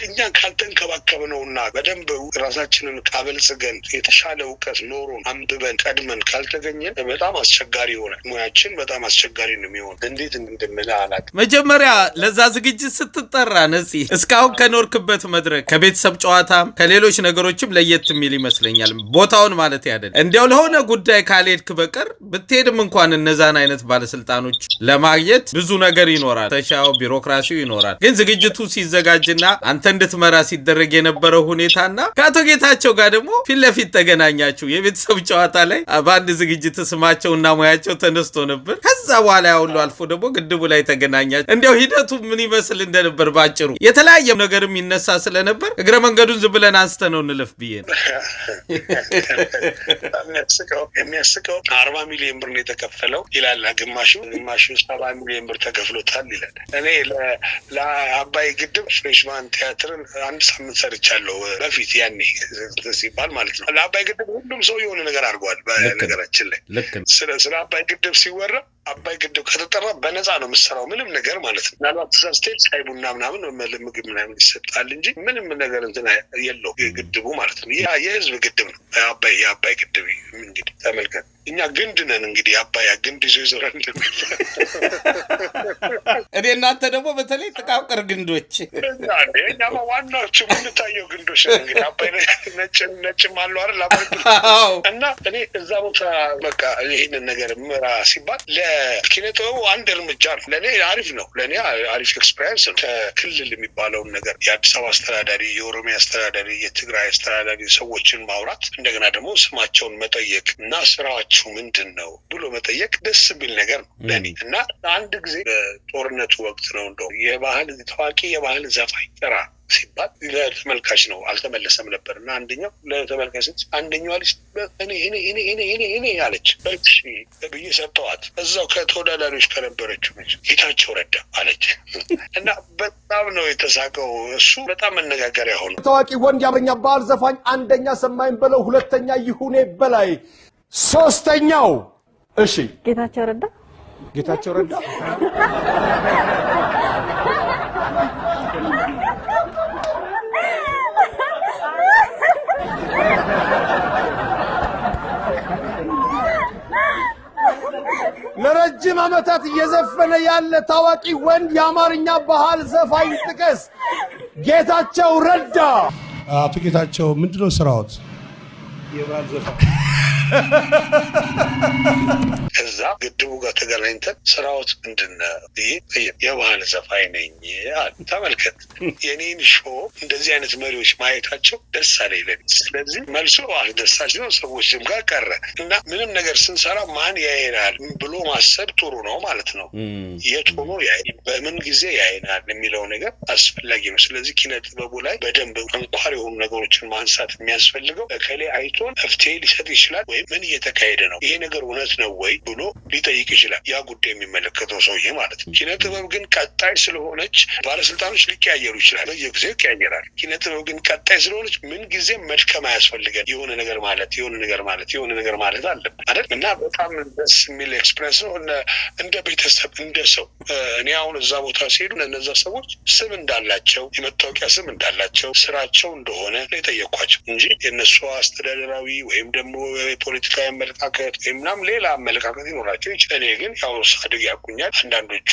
እኛን ካልተንከባከብነውና በደንብ ራሳችንን ካበልጽገን የተሻለ እውቀት ኖሮን አንብበን ቀድመን ካልተገኘን በጣም አስቸጋሪ ይሆናል። ሙያችን በጣም አስቸጋሪ ነው የሚሆነው። እንዴት እንደምልህ አላውቅም። መጀመሪያ ለዛ ዝግጅት ስትጠራ ነፂ እስካሁን ከኖርክበት መድረክ ከቤተሰብ ጨዋታም ከሌሎች ነገሮችም ለየት የሚል ይመስለኛል ቦታውን ማለት ያደል እንዲያው ለሆነ ጉዳይ ካልሄድክ በቀር ብትሄድም እንኳን እነዛን አይነት ባለስልጣኖች ለማግኘት ብዙ ነገር ይኖራል ተሻው ቢሮክራሲው ይኖራል ግን ዝግጅቱ ሲዘጋጅና አንተ እንድትመራ ሲደረግ የነበረው ሁኔታና ከአቶ ጌታቸው ጋር ደግሞ ፊት ለፊት ተገናኛችሁ የቤተሰብ ጨዋታ ላይ በአንድ ዝግጅት ስማቸውና ሙያቸው ተነስቶ ነበር ከዛ በኋላ ያውሉ አልፎ ደግሞ ግድቡ ላይ ተገናኛችሁ እንዴው ሂደቱ ምን ይመስል እንደነበር ባጭሩ የተለያየ ነገርም ይነሳ ስለነበር እግረ መንገዱን ዝም ብለን አንስተነው እንለፍ ብዬ ነው የሚያስቀው 40 ሚሊዮን ብር ነው የተከፈለው ይላል ግማሹ 70 ሚሊዮን ብር ተከፍሎታል ይላል እኔ ለአባይ ግድብ ፍሬሽማን ቲያትርን አንድ ሳምንት ሰርቻለሁ በፊት ያኔ ሲባል ማለት ነው ለአባይ ግድብ ሁሉም ሰው የሆነ ነገር አድርጓል በነገራችን ላይ ስለ አባይ ግድብ ሲወራ አባይ ግድብ ከተጠራ በነፃ ነው መስራው ምንም ነገር ማለት ነው ምናልባት ስቴት ሳይቡና ምናምን ምግብ ምናምን ይሰጣል እንጂ ምንም ነገር እንትን የለው ግድቡ ማለት ነው ያ የህዝብ ግድብ ነው የአባይ ግድብ እንግዲህ ተመልከት እኛ ግንድ ነን እንግዲህ አባይ ግንድ ይዞ ይዞራል እኔ እናንተ ደግሞ በተለይ ጥቃቅር ግንዶች እኛማ ዋናዎቹ የምንታየው ግንዶች እንግዲህ አባይ ነጭ ማለው አይደል እና እኔ እዛ ቦታ በቃ ይሄንን ነገር ምራ ሲባል ለኪነጥበቡ አንድ እርምጃ ነው ለኔ አሪፍ ነው ለኔ አሪፍ ኤክስፒሪየንስ ነው ከክልል የሚባለውን ነገር የአዲስ አበባ አስተዳዳሪ የኦሮሚያ አስተዳዳሪ የትግራይ አስተዳዳሪ ሰዎችን ማውራት እንደገና ደግሞ ስማቸውን መጠየቅ እና ስራቸው ምንድነው ብሎ መጠየቅ ደስ ቢል ነገር ነው ለኔ እና አንድ ጊዜ በጦርነቱ ወቅት ነው እንደው የባህል ታዋቂ የባህል ዘፋኝ ጥራ ሲባል ለተመልካች ነው አልተመለሰም ነበርና አንደኛው ለተመልካች አንደኛው አለች እኔ አለች እሺ በብዬ ሰጠዋት እዛው ከተወዳዳሪዎች ከነበረችው ጌታቸው ረዳ አለች እና በጣም ነው የተሳቀው እሱ በጣም መነጋገሪያ ሆነ ታዋቂ ወንድ የአማርኛ ባህል ዘፋኝ አንደኛ ሰማኝ በለው ሁለተኛ ይሁኔ በላይ ሶስተኛው እሺ ጌታቸው ረዳ ለረጅም ዓመታት እየዘፈነ ያለ ታዋቂ ወንድ የአማርኛ ባህል ዘፋኝ ጥቀስ ጌታቸው ረዳ አቶ ጌታቸው ምንድነው ስራዎት የባህል ዘፋኝ እዛ ግድቡ ጋር ተገናኝተን ስራዎት ምንድነው የባህል ዘፋኝ ነኝ ተመልከት የኔን ሾው እንደዚህ አይነት መሪዎች ማየታቸው ደስ አለኝ ስለዚህ መልሶ አስደሳች ነው ሰዎችም ጋር ቀረ እና ምንም ነገር ስንሰራ ማን ያየናል ብሎ ማሰብ ጥሩ ነው ማለት ነው የት ሆኖ ያየናል በምን ጊዜ ያየናል የሚለው ነገር አስፈላጊ ነው ስለዚህ ኪነ ጥበቡ ላይ በደንብ አንኳር የሆኑ ነገሮችን ማንሳት የሚያስፈልገው ከሌ አይቶን መፍትሄ ሊሰጥ ይችላል ወይ ምን እየተካሄደ ነው ይሄ ነገር እውነት ነው ወይ ብሎ ሊጠይቅ ይችላል ያ ጉዳይ የሚመለከተው ሰውዬ ማለት ነው ኪነ ጥበብ ግን ቀጣይ ስለሆነች ባለስልጣኖች ሊቀያየሩ ይችላል በየጊዜው ይቀያየራል ኪነ ጥበብ ግን ቀጣይ ስለሆነች ምን ጊዜ መድከም አያስፈልገን የሆነ ነገር ማለት አለበት አይደል እና በጣም ደስ የሚል ኤክስፒሪየንስ ነው እንደ ቤተሰብ እንደ ሰው እኔ አሁን እዛ ቦታ ሲሄዱ እነዛ ሰዎች ስም እንዳላቸው የመታወቂያ ስም እንዳላቸው ስራቸው እንደሆነ ለጠየኳቸው እንጂ የነሱ አስተዳደራዊ ወይም ደግሞ የፖለቲካዊ አመለካከት ወይም ሌላ አመለካከት ይኖራቸው ይችላል እኔ ግን ያው ሳድግ ያቁኛል አንዳንዶቹ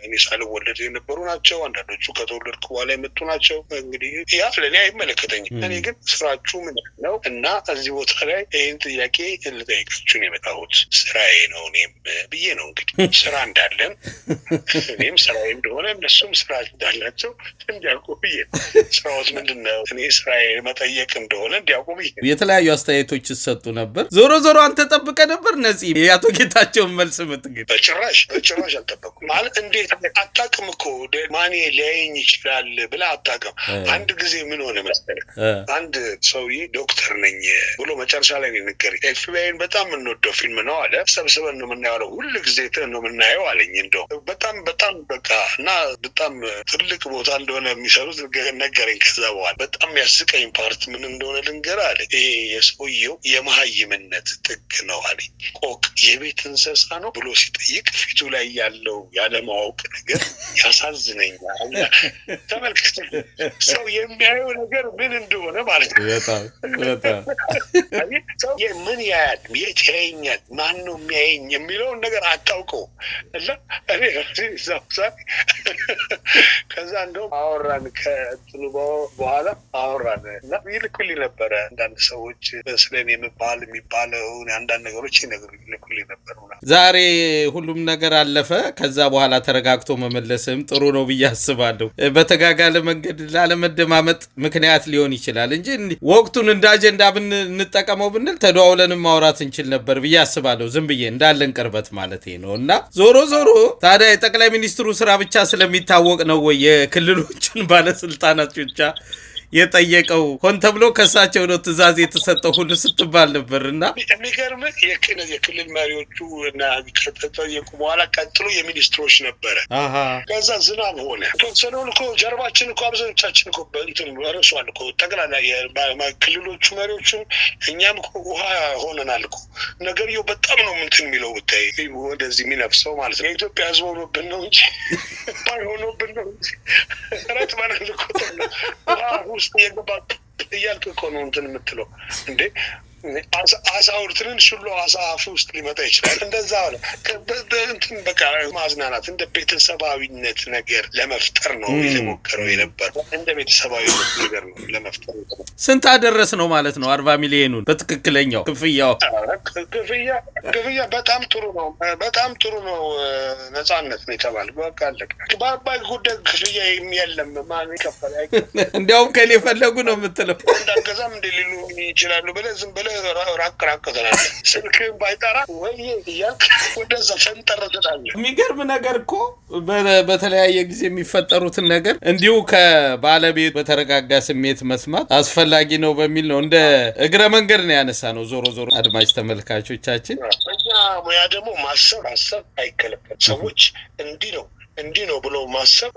እኔ ሳልወለድ የነበሩ ናቸው አንዳንዶቹ ከተወለድኩ በኋላ የመጡ ናቸው እንግዲህ ያ ለኔ አይመለከተኝም እኔ ግን ስራችሁ ምንድነው እና እዚህ ቦታ ላይ ይሄን ጥያቄ ልጠይቃችሁ ነው የመጣሁት ስራዬ ነው እኔም ብዬ ነው እንግዲህ ስራ እንዳለን እኔም ስራዬ እንደሆነ እነሱም ስራ እንዳላቸው እንዲያውቁ ብዬ ስራዎች ምንድነው እኔ ስራዬ መጠየቅ እንደሆነ እንዲያውቁ ብዬ የተለያዩ አስተያየቶች ይሰጡ ነበር ዞሮ አንተ ጠብቀ ነበር ነዚህ ያቶ ጌታቸው መልስ ምትገኝ በጭራሽ አልጠበኩም ማለት እንዴት አጣቅም እኮ ማን ሊያየኝ ይችላል ብላ አጣቅም አንድ ጊዜ ምን ሆነ መሰለህ አንድ ሰውዬ ዶክተር ነኝ ብሎ መጨረሻ ላይ ንገረኝ ኤፍቢአይን በጣም እንወደው ፊልም ነው አለ ሰብስበን ነው የምናየው ሁሉ ጊዜ ነው የምናየው አለኝ እንደው በጣም በቃ እና በጣም ትልቅ ቦታ እንደሆነ የሚሰሩት ነገረኝ ከዛ በኋላ በጣም ያስቀኝ ፓርት ምን እንደሆነ ልንገር አለ ይሄ የሰውየው የመሃይምነት ጥግ ነው አለኝ ቆቅ የቤት እንስሳ ነው ብሎ ሲጠይቅ ፊቱ ላይ ያለው ያለማወቅ ነገር ያሳዝነኛል ተመልከት ሰው የሚያየው ነገር ምን እንደሆነ ማለት ነው በጣም ሰው ምን ያያል የት ያየኛል ማን ነው የሚያየኝ የሚለውን ነገር አታውቀው እና እኔ ከዛ እንደው አወራን ከእንትኑ በኋላ አወራን እና ይልኩልኝ ነበረ አንዳንድ ሰዎች ስለኔ የሚባለው አንዳንድ ነገሮች ይልኩልኝ ነበር። ዛሬ ሁሉም ነገር አለፈ። ከዛ በኋላ ተረጋግቶ መመለስም ጥሩ ነው ብዬ አስባለሁ። በተጋጋለ መንገድ ላለመደማመጥ ምክንያት ሊሆን ይችላል እንጂ ወቅቱን እንደ አጀንዳ ብንጠቀመው ብንል ተደዋውለንም ማውራት እንችል ነበር ብዬ አስባለሁ። ዝም ብዬ እንዳለን ቅርበት ማለት ነው። እና ዞሮ ታዲያ የጠቅላይ ሚኒስትሩ ስራ ብቻ ስለሚታወቅ ነው ወይ የክልሎችን ባለስልጣናት ብቻ የጠየቀው? ሆን ተብሎ ከሳቸው ነው ትእዛዝ የተሰጠው ሁሉ ስትባል ነበርና የሚገርምህ የክልል መሪዎቹ እና ከተጠየቁ በኋላ ቀጥሎ የሚኒስትሮች ነበረ። ከዛ ዝናብ ሆነ። ተወሰነውን እኮ ጀርባችን እኮ አብዛኞቻችን እኮ በእንትን ረሷል እኮ ጠቅላላ ክልሎቹ መሪዎችም እኛም እኮ ውሃ ሆነናል እኮ። ነገርየው በጣም ነው እንትን የሚለው ብታይ ወደዚህ የሚነፍሰው ማለት ነው። የኢትዮጵያ ሕዝብ ሆኖብን ነው እንጂ ሆኖብን ነው እንጂ ረት ማለት እኮ ውስጥ የገባ እያልክ እኮ ነው እንትን የምትለው እንዴ። አሳውር ትንሽ ሁሉ አሳ አፍ ውስጥ ሊመጣ ይችላል። እንደዛ አለ እንትን በቃ ማዝናናት እንደ ቤተሰባዊነት ነገር ለመፍጠር ነው የተሞከረው የነበረው። እንደ ቤተሰባዊነት ነገር ነው ለመፍጠር። ስንት አደረስ ነው ማለት ነው 40 ሚሊዮኑን በትክክለኛው ክፍያ በጣም ጥሩ ነው። ነፃነት ነው የተባለው። በቃ አለቀ። በአባይ ጉዳይ ክፍያ የለም። ማን ይከፈል? እንዲያውም ከኔ ፈለጉ ነው የምትለው። እንዳገዛም እንደሌሉ ይችላሉ ብለህ ዝም ብለህ ራቅ ትላለህ። ስልክህን ባይጠራ ወይ እያልክ ወደዛ ፈንጠር ትላለህ። የሚገርም ነገር እኮ በተለያየ ጊዜ የሚፈጠሩትን ነገር እንዲሁ ከባለቤት በተረጋጋ ስሜት መስማት አስፈላጊ ነው በሚል ነው እንደ እግረ መንገድ ነው ያነሳ ነው። ዞሮ አድማጭ ተመልካቾቻችን እኛ ሙያ ደግሞ ማሰብ አይከለከልም። ሰዎች እንዲህ ነው ብሎ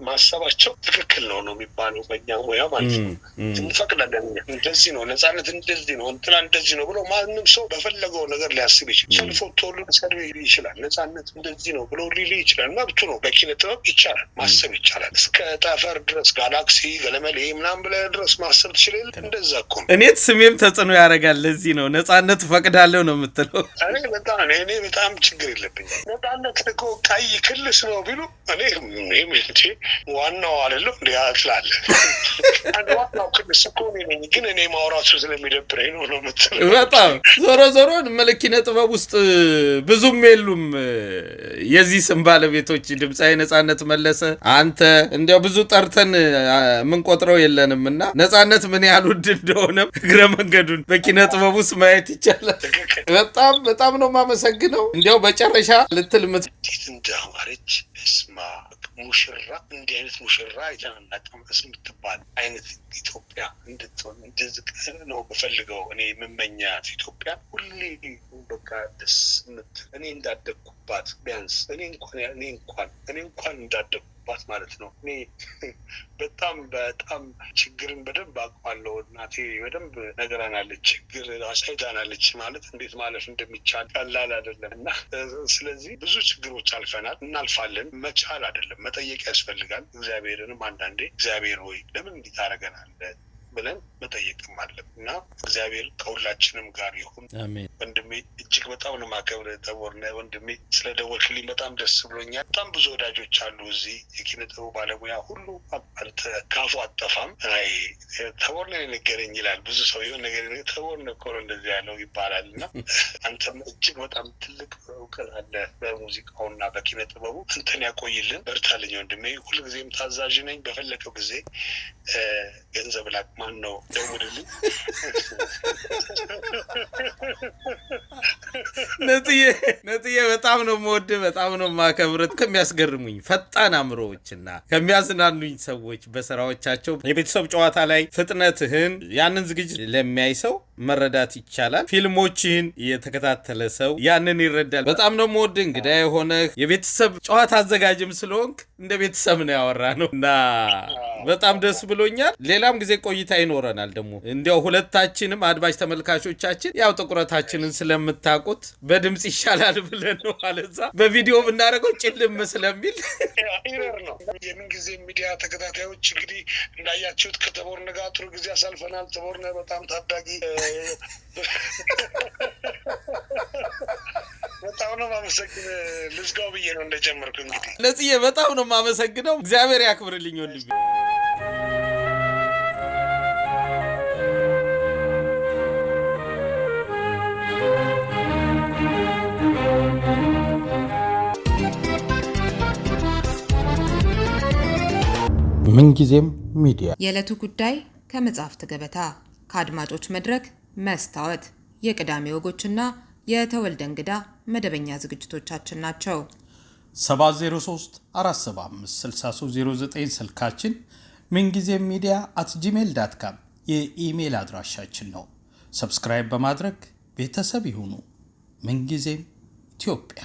ማሰባቸው ትክክል ነው የሚባለው በእኛ ሙያ ማለት ነው። እንፈቅዳለን። እንደዚህ ነው ነፃነት፣ እንደዚህ ነው እንትና እንደዚህ ነው ብሎ ማንም ሰው በፈለገው ነገር ሊያስብ ይችላል። ሰልፎ ቶሎ ሊሰድብ ይችላል። ነፃነት እንደዚህ ነው ብሎ ሊል ይችላል። መብቱ ነው። በኪነ ጥበብ ይቻላል፣ ማሰብ ይቻላል። እስከ ጠፈር ድረስ ጋላክሲ ገለመሌ ምናምን ብለህ ድረስ ማሰብ ትችላለህ። እንደዛ እኮ ነው። እኔ ስሜም ተጽዕኖ ያደርጋል። ለዚህ ነው ነፃነት ፈቅዳለሁ ነው የምትለው። እኔ በጣም ችግር የለብኝም። ነፃነት እኮ ቀይ ክልስ ነው ቢሉ እኔ ዋናው አይደለም እንዴ አትላለ። ዋናው ክልስ እኮ ነኝ፣ ግን እኔ ማውራቱ ስለሚደብረኝ ነው የምትለው። በጣም ዞሮ ኪነ ጥበብ ውስጥ ብዙም የሉም የዚህ ስም ባለቤቶች። ድምፃዊ ነፃነት መለሰ፣ አንተ እንዲያው ብዙ ጠርተን የምንቆጥረው የለንም። እና ነፃነት ምን ያህል ውድ እንደሆነ እግረ መንገዱን በኪነ ጥበብ ውስጥ ማየት ይቻላል። በጣም ነው የማመሰግነው። እንዲያው በጨረሻ ልትል እንዳማረች እስማ ሙሽራ እንዲህ አይነት ሙሽራ የተናናቀም የምትባል አይነት ኢትዮጵያ እንድትሆን እንድዝቅ ነው በፈልገው። እኔ የምመኛት ኢትዮጵያ ሁሌ በቃ ደስ ምትል እኔ እንዳደግኩባት ቢያንስ እኔ እንኳን እንዳደግኩባት ማለት ነው። እኔ በጣም ችግርን በደንብ አውቃለሁ። እናቴ በደንብ ነገራናለች። ችግር አሳይታናለች ማለት እንዴት ማለፍ እንደሚቻል ቀላል አይደለም። እና ስለዚህ ብዙ ችግሮች አልፈናል፣ እናልፋለን። መቻል አይደለም መጠየቅ ያስፈልጋል። እግዚአብሔርንም አንዳንዴ እግዚአብሔር ሆይ ለምን እንዲህ ታደርገናለህ ብለን መጠየቅም አለብን። እና እግዚአብሔር ከሁላችንም ጋር ይሁን። አሜን። ወንድሜ እጅግ በጣም ነው የማከብርህ ተቦርነህ። ወንድሜ ስለደወልክልኝ በጣም ደስ ብሎኛል። በጣም ብዙ ወዳጆች አሉ እዚህ የኪነ ጥበብ ባለሙያ ሁሉ አንተ ካፉ አጠፋም። አይ ተቦርነህ ነገረኝ ይላል ብዙ ሰው። የሆነ ነገር ተቦርነህ እኮ ነው እንደዚህ ያለው ይባላል። እና አንተም እጅግ በጣም ትልቅ እውቀት አለ በሙዚቃውና በኪነ ጥበቡ። አንተን ያቆይልን፣ በርታልኝ ወንድሜ። ሁልጊዜም ታዛዥ ነኝ። በፈለከው ጊዜ ገንዘብ ላክ ማን ነው ደውልልኝ። ነጥዬ በጣም ነው የምወድህ፣ በጣም ነው የማከብርህ። ከሚያስገርሙኝ ፈጣን አእምሮዎችና ከሚያዝናኑኝ ሰዎች በስራዎቻቸው የቤተሰብ ጨዋታ ላይ ፍጥነትህን ያንን ዝግጅት ለሚያይ ሰው መረዳት ይቻላል። ፊልሞችህን የተከታተለ ሰው ያንን ይረዳል። በጣም ነው የምወድህ። እንግዳ የሆነ የቤተሰብ ጨዋታ አዘጋጅም ስለሆንክ እንደ ቤተሰብ ነው ያወራ ነው እና በጣም ደስ ብሎኛል። ሌላም ጊዜ ቆይታ ይኖረናል። ደግሞ እንዲያው ሁለታችንም አድማጭ ተመልካቾቻችን ያው ጥቁረታችንን ስለምታውቁት በድምጽ ይሻላል ብለን ነው አለዛ በቪዲዮ ብናደርገው ጭልም ስለሚል ነው። የምንጊዜ ሚዲያ ተከታታዮች እንግዲህ እንዳያችሁት ከተቦርነህ ጋር ጥሩ ጊዜ አሳልፈናል። ተቦርነህ በጣም ታዳጊ በጣም ነው የማመሰግነው። ልዝጋው ብዬ ነው እንደጀመርኩ። እንግዲህ ነጽዬ በጣም ነው የማመሰግነው። እግዚአብሔር ያክብርልኝ ወንድሜ። ምንጊዜም ሚዲያ የዕለቱ ጉዳይ ከመጽሐፍት ገበታ፣ ከአድማጮች መድረክ መስታወት፣ የቅዳሜ ወጎችና የተወልደ እንግዳ መደበኛ ዝግጅቶቻችን ናቸው። 703 475 6309 ስልካችን፣ ምንጊዜም ሚዲያ @gmail.com የኢሜል አድራሻችን ነው። ሰብስክራይብ በማድረግ ቤተሰብ ይሁኑ። ምንጊዜም ኢትዮጵያ